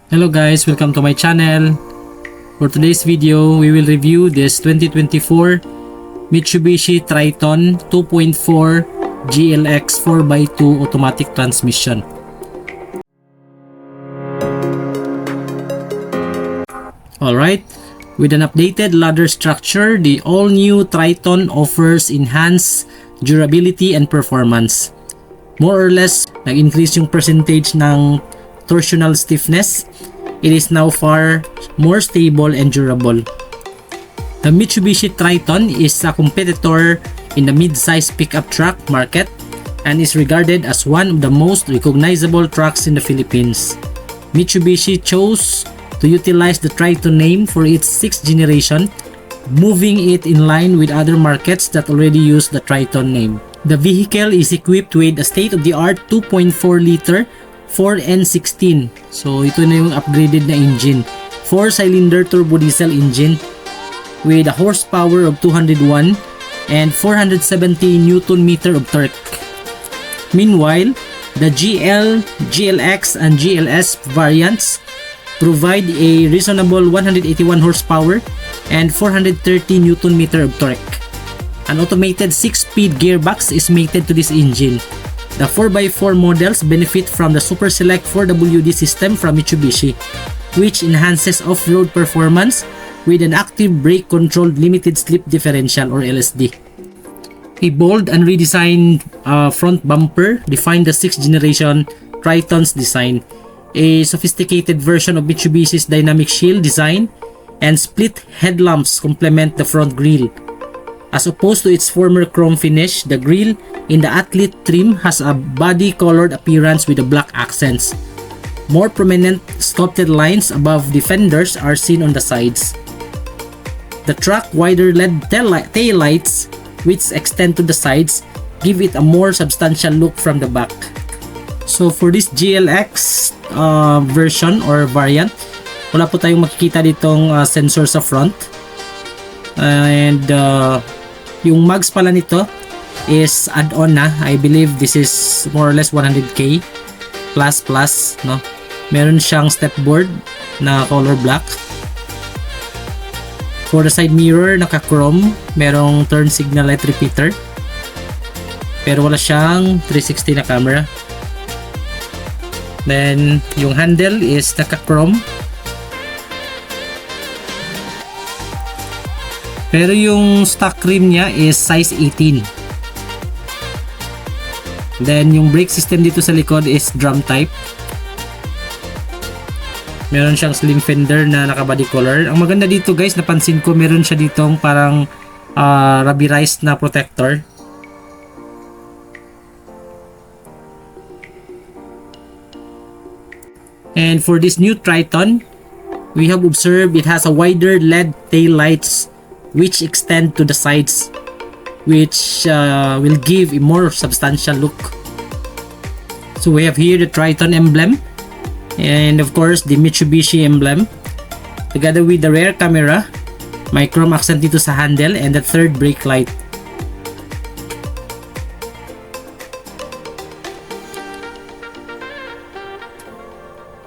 Hello guys, welcome to my channel. For today's video, we will review this 2024 Mitsubishi Triton 2.4 GLX 4x2 automatic transmission. Alright, with an updated ladder structure, the all-new Triton offers enhanced durability and performance. More or less, nag-increase yung percentage ng torsional stiffness. It is now far more stable and durable. The Mitsubishi Triton is a competitor in the mid-size pickup truck market and is regarded as one of the most recognizable trucks in the Philippines. Mitsubishi chose to utilize the Triton name for its 6th generation, moving it in line with other markets that already use the Triton name. The vehicle is equipped with a state-of-the-art 2.4 liter 4N16. So ito na yung upgraded na engine. 4-cylinder turbo diesel engine with a horsepower of 201 and 470 Newton meter of torque. Meanwhile, the GL, GLX and GLS variants provide a reasonable 181 horsepower and 430 Newton meter of torque. An automated 6-speed gearbox is mated to this engine. The 4x4 models benefit from the Super Select 4WD system from Mitsubishi, which enhances off-road performance with an active brake-controlled limited slip differential or LSD. A bold and redesigned front bumper define the 6th generation Triton's design. A sophisticated version of Mitsubishi's dynamic shield design and split headlamps complement the front grille. As opposed to its former chrome finish, the grille in the Athlete trim has a body-colored appearance with the black accents. More prominent sculpted lines above the fenders are seen on the sides. The truck wider LED tail lights, which extend to the sides, give it a more substantial look from the back. So for this GLX version or variant, wala po tayong makikita ditong sensor sa front. And yung mags pala nito is add-on na. I believe this is more or less 100k plus, no? Meron siyang stepboard na color black. For the side mirror, naka-chrome. Merong turn signal light repeater. Pero wala siyang 360 na camera. Then, yung handle is naka-chrome. Pero yung stock rim niya is size 18. Then yung brake system dito sa likod is drum type. Meron siyang slim fender na naka body color. Ang maganda dito guys, napansin ko meron siya ditong parang rubberized na protector. And for this new Triton, we have observed it has a wider LED tail lights which extend to the sides, which will give a more substantial look. So we have here the Triton emblem and of course the Mitsubishi emblem together with the rear camera, may chrome accent dito sa handle and the third brake light.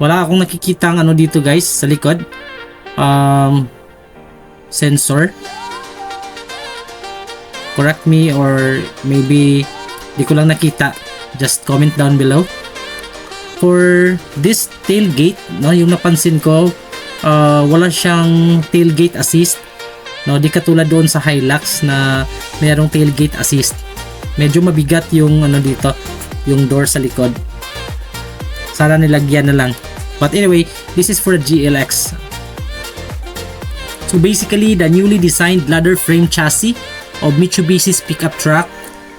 Wala akong nakikitang ano dito guys sa likod. Sensor. Correct me or maybe di ko lang nakita. Just comment down below. For this tailgate, no, yung napansin ko, wala siyang tailgate assist. No, di katulad doon sa Hilux na mayroong tailgate assist. Medyo mabigat yung ano dito, yung door sa likod. Sana nilagyan na lang. But anyway, this is for the GLX. So basically, the newly designed ladder frame chassis of Mitsubishi's pickup truck,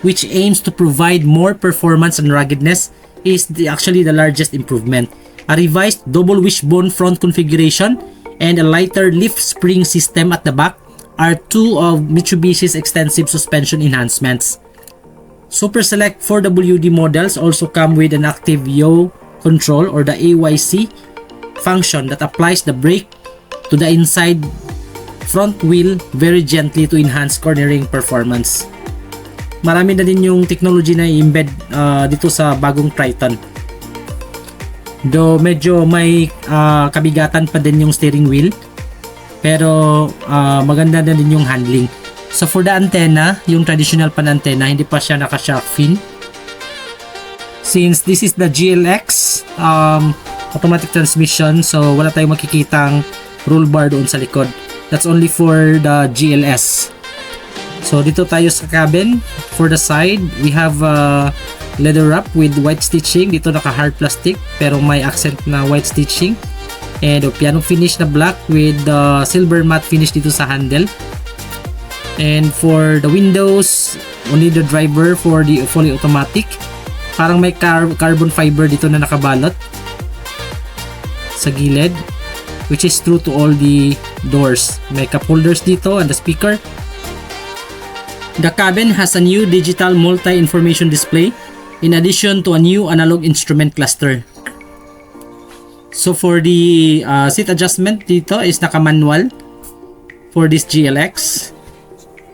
which aims to provide more performance and ruggedness, is actually the largest improvement. A revised double wishbone front configuration and a lighter lift spring system at the back are two of Mitsubishi's extensive suspension enhancements. Super Select 4WD models also come with an active yaw control or the AYC function that applies the brake to the inside front wheel very gently to enhance cornering performance. Marami na din yung technology na i-embed dito sa bagong Triton. Though medyo may kabigatan pa din yung steering wheel. Pero maganda na din yung handling. So for the antenna, yung traditional pan antenna, hindi pa siya naka-shark fin. Since this is the GLX automatic transmission, so wala tayong makikitang roll bar doon sa likod. That's only for the GLS. So dito tayo sa cabin. For the side, we have leather wrap with white stitching. Dito naka hard plastic pero may accent na white stitching. And piano finish na black with silver matte finish dito sa handle. And for the windows, only the driver for the fully automatic. Parang may carbon fiber dito na nakabalot sa gilid, which is true to all the doors. May cup holders dito and the speaker. The cabin has a new digital multi-information display in addition to a new analog instrument cluster. So for the seat adjustment dito is naka-manual for this GLX.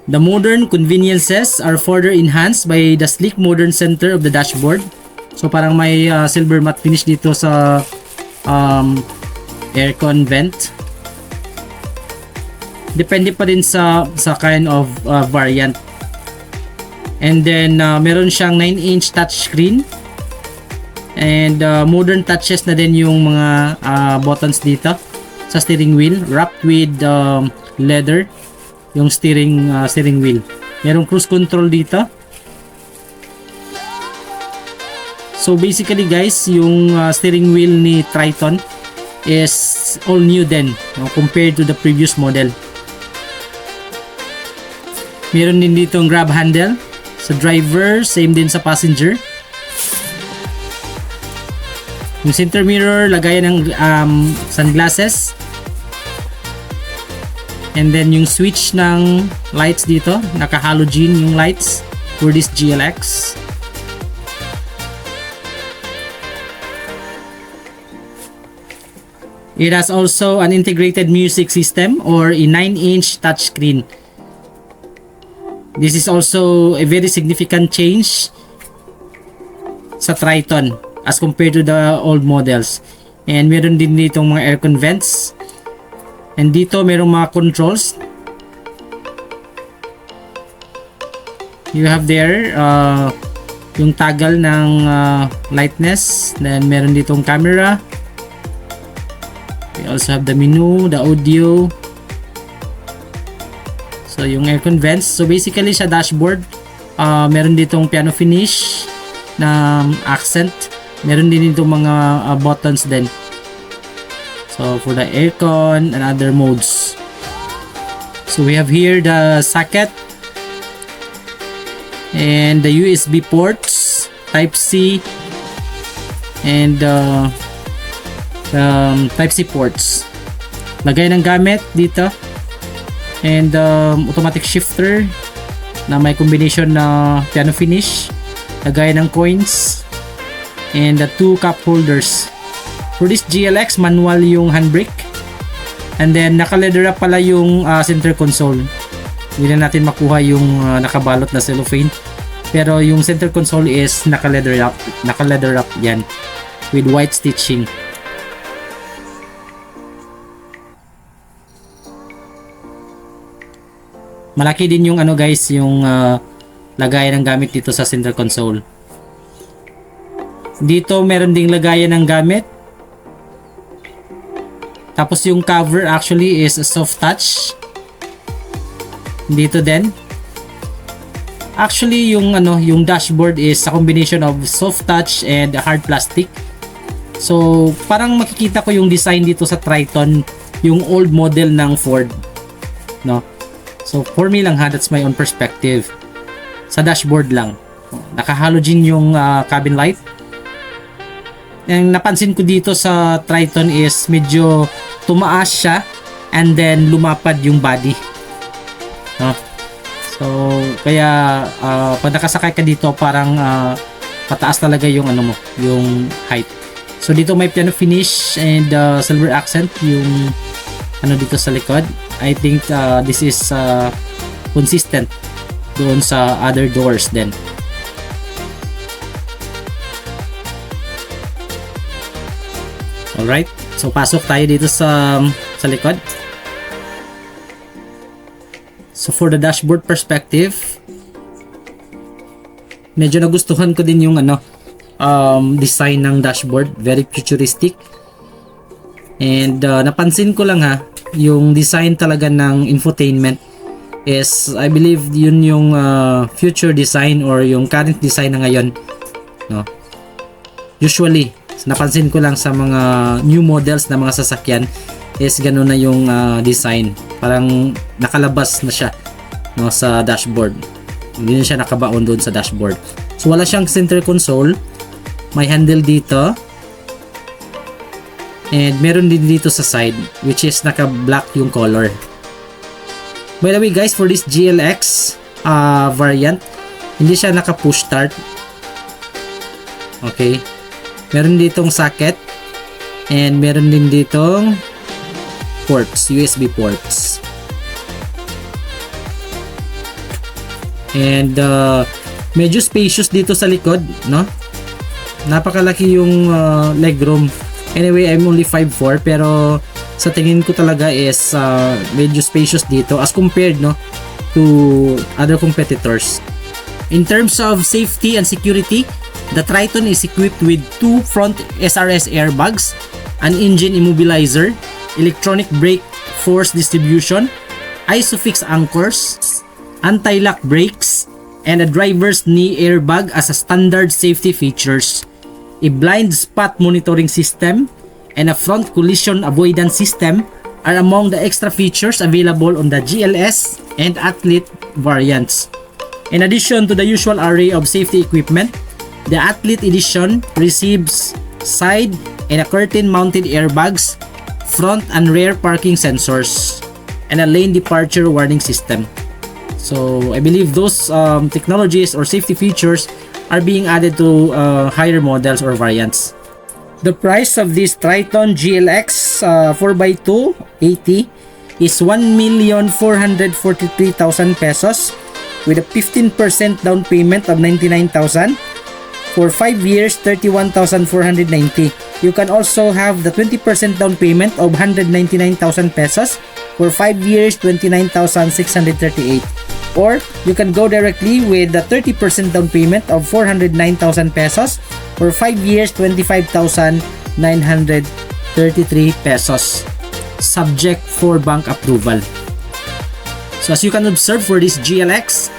The modern conveniences are further enhanced by the sleek modern center of the dashboard. So parang may silver matte finish dito sa aircon vent. Depende pa din sa kind of variant. And then meron siyang 9-inch touchscreen. And modern touches na din yung mga buttons dito sa steering wheel, wrapped with leather yung steering wheel. Merong cruise control dito. So basically guys, yung steering wheel ni Triton is all new din compared to the previous model. Meron din dito ang grab handle sa driver, same din sa passenger. Yung center mirror, lagayan ng sunglasses. And then yung switch ng lights dito, naka-halogen yung lights for this GLX. It has also an integrated music system or a 9-inch touchscreen. This is also a very significant change sa Triton as compared to the old models. And meron din dito mga aircon vents. And dito merong mga controls. You have there yung toggle ng lightness. Then meron ditong camera. We also have the menu, the audio. So yung aircon vents. So basically sa dashboard, meron ditong piano finish na accent. Meron din ditong mga buttons din. So for the aircon and other modes. So we have here the socket and the USB ports, Type C and the Type C ports. Lagay ng gamit dito and automatic shifter na may combination na piano finish. Lagay ng coins and the 2 cup holders. For this GLX, manual yung handbrake. And then, naka-leather wrap pala yung center console. Hindi na natin makuha yung nakabalot na cellophane. Pero yung center console is naka-leather wrap. Naka-leather wrap yan. With white stitching. Malaki din yung ano guys, yung lagayan ng gamit dito sa center console. Dito, meron ding lagayan ng gamit. Tapos yung cover actually is a soft touch. Dito din. Actually yung yung dashboard is a combination of soft touch and hard plastic. So parang makikita ko yung design dito sa Triton, yung old model ng Ford, no? So for me lang ha, that's my own perspective. Sa dashboard lang. Naka-halogen yung cabin light. Ang napansin ko dito sa Triton is medyo tumaas siya and then lumapad yung body. No? So, kaya pag nakasakay ka dito parang pataas talaga yung yung height. So dito may piano finish and silver accent yung dito sa likod. I think this is consistent doon sa other doors din. Alright, so pasok tayo dito sa likod. So for the dashboard perspective, medyo nagustuhan ko din yung design ng dashboard, very futuristic. And napansin ko lang yung design talaga ng infotainment is, I believe yun yung future design or yung current design na ngayon, no? Usually napansin ko lang sa mga new models na mga sasakyan is gano'n na yung design, parang nakalabas na siya, no, sa dashboard, hindi na siya nakabaon doon sa dashboard. So wala siyang center console, may handle dito, and meron din dito sa side which is naka-black yung color. By the way guys, for this GLX variant, hindi siya naka-push start. Okay, meron ditong socket and meron din ditong ports, USB ports. And medyo spacious dito sa likod, no? Napakalaki yung legroom. Anyway, I'm only 5'4", pero sa tingin ko talaga is medyo spacious dito as compared, no, to other competitors. In terms of safety and security, the Triton is equipped with 2 front SRS airbags, an engine immobilizer, electronic brake force distribution, ISOFIX anchors, anti-lock brakes, and a driver's knee airbag as a standard safety features. A blind spot monitoring system and a front collision avoidance system are among the extra features available on the GLS and Athlete variants. In addition to the usual array of safety equipment, the Athlete Edition receives side and a curtain-mounted airbags, front and rear parking sensors, and a lane departure warning system. So I believe those technologies or safety features are being added to higher models or variants. The price of this Triton GLX 4x2 80 is 1,443,000 pesos with a 15% down payment of 99,000. For 5 years, 31,490. You can also have the 20% down payment of 199,000 pesos. For 5 years, 29,638. Or you can go directly with the 30% down payment of 409,000 pesos. For 5 years, 25,933 pesos. Subject for bank approval. So as you can observe for this GLX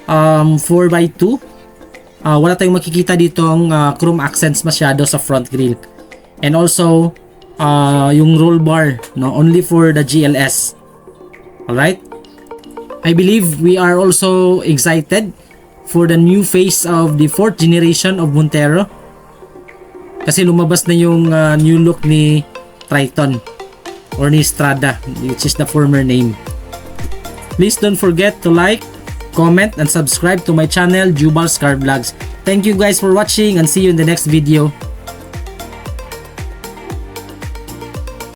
4x2, wala tayong makikita dito ang chrome accents masyado sa front grille. And also, yung roll bar, no, only for the GLS. Alright? I believe we are also excited for the new face of the 4th generation of Montero. Kasi lumabas na yung new look ni Triton or ni Strada, which is the former name. Please don't forget to like, comment, and subscribe to my channel, Jubal's Car Vlogs. Thank you guys for watching and see you in the next video.